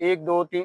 1 2 3،